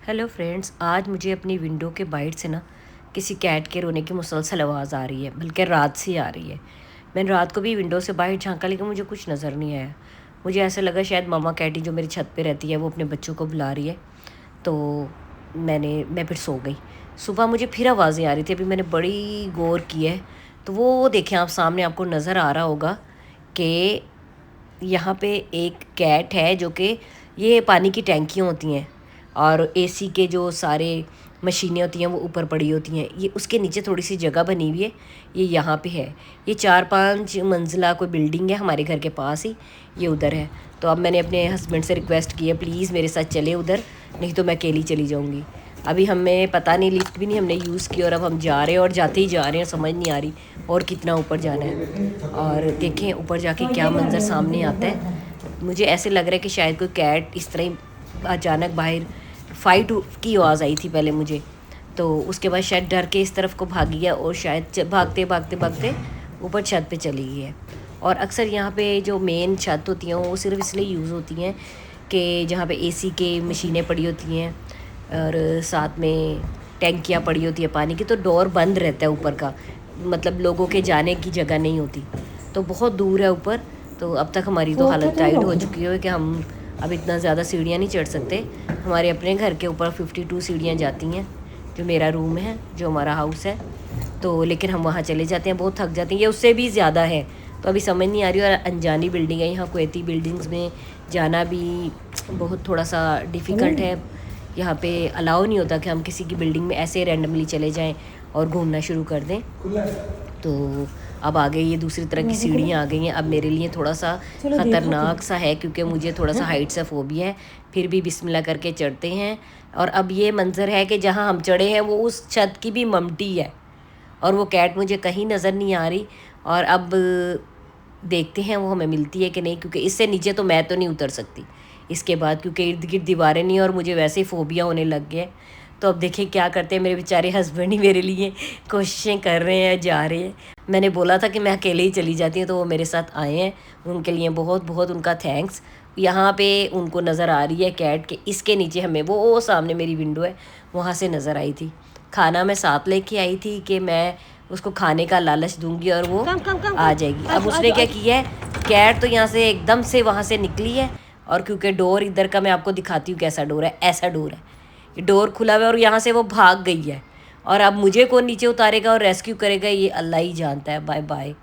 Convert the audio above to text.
Hello friends, आज मुझे अपनी विंडो के बाइट से ना किसी कैट के रोने की मुसलसल आवाज़ आ रही है, बल्कि रात से ही आ रही है। मैंने रात को भी विंडो से बाहर झांका, लेकिन मुझे कुछ नज़र नहीं आया। मुझे ऐसा लगा शायद मामा कैटी जो मेरी छत पे रहती है वो अपने बच्चों को बुला रही है। तो मैं फिर सो गई। सुबह मुझे फिर आवाज़ें आ रही थी, अभी मैंने बड़ी गौर की है तो वो देखें आप सामने, आपको नज़र आ रहा होगा कि यहाँ पे एक कैट है जो कि ये पानी की टैंकियाँ होती हैं और एसी के जो सारे मशीनें होती हैं वो ऊपर पड़ी होती हैं। ये उसके नीचे थोड़ी सी जगह बनी हुई है, ये यहाँ पे है। ये 4-5 मंजिला कोई बिल्डिंग है हमारे घर के पास ही, ये उधर है। तो अब मैंने अपने हस्बैंड से रिक्वेस्ट की है प्लीज़ मेरे साथ चले उधर, नहीं तो मैं अकेली चली जाऊँगी। अभी हमें पता नहीं, लिफ्ट भी नहीं हमने यूज़ की और अब हम जा रहे हैं और जाते ही जा रहे हैं, समझ नहीं आ रही और कितना ऊपर जाना है। और देखें ऊपर जाके क्या मंज़र सामने आता है। मुझे ऐसे लग रहा है कि शायद कोई कैट इस तरह ही अचानक बाहर फाइट की आवाज़ आई थी पहले मुझे, तो उसके बाद शायद डर के इस तरफ को भागी है और शायद भागते भागते भागते ऊपर छत पे चली गई है। और अक्सर यहाँ पे जो मेन छत होती हैं वो सिर्फ इसलिए यूज़ होती हैं कि जहाँ पे एसी के मशीनें पड़ी होती हैं और साथ में टैंकियाँ पड़ी होती है पानी की, तो डोर बंद रहता है ऊपर का, मतलब लोगों के जाने की जगह नहीं होती। तो बहुत दूर है ऊपर, तो अब तक हमारी तो हालत टाइट हो चुकी है कि हम अब इतना ज़्यादा सीढ़ियाँ नहीं चढ़ सकते। हमारे अपने घर के ऊपर 52 सीढ़ियाँ जाती हैं, जो मेरा रूम है, जो हमारा हाउस है। तो लेकिन हम वहाँ चले जाते हैं, बहुत थक जाते हैं, ये उससे भी ज़्यादा है। तो अभी समझ नहीं आ रही, और अनजानी बिल्डिंग है यहाँ, कुवैती बिल्डिंग्स में जाना भी बहुत थोड़ा सा डिफ़िकल्ट है। यहाँ पे अलाउ नहीं होता कि हम किसी की बिल्डिंग में ऐसे रैंडमली चले जाएं और घूमना शुरू कर दें। तो अब आ गई ये दूसरी तरह की सीढ़ियाँ आ गई हैं। अब मेरे लिए थोड़ा सा ख़तरनाक सा है क्योंकि मुझे थोड़ा सा हाइट से फोबिया है, फिर भी बिस्मिल्लाह करके चढ़ते हैं। और अब ये मंज़र है कि जहाँ हम चढ़े हैं वो उस छत की भी ममटी है और वो कैट मुझे कहीं नज़र नहीं आ रही। और अब देखते हैं वो हमें मिलती है कि नहीं, क्योंकि इससे नीचे तो मैं तो नहीं उतर सकती इसके बाद, क्योंकि इर्द गिर्द दीवारें नहीं और मुझे वैसे ही फोबिया होने लग गया। तो अब देखिए क्या करते हैं, मेरे बेचारे हस्बैंड ही मेरे लिए कोशिशें कर रहे हैं, जा रहे हैं। मैंने बोला था कि मैं अकेले ही चली जाती हूँ, तो वो मेरे साथ आए हैं। उनके लिए बहुत बहुत उनका थैंक्स। यहाँ पे उनको नज़र आ रही है कैट के इसके नीचे, हमें वो सामने मेरी विंडो है वहाँ से नज़र आई थी। खाना मैं साथ लेके आई थी कि मैं उसको खाने का लालच दूंगी और वो आ जाएगी। अब उसने क्या किया है, कैट तो यहाँ से एकदम से वहाँ से निकली है। और क्योंकि डोर इधर का मैं आपको दिखाती हूँ कैसा डोर है, ऐसा डोर है, ये डोर खुला हुआ है और यहाँ से वो भाग गई है। और अब मुझे कौन नीचे उतारेगा और रेस्क्यू करेगा ये अल्लाह ही जानता है। Bye bye.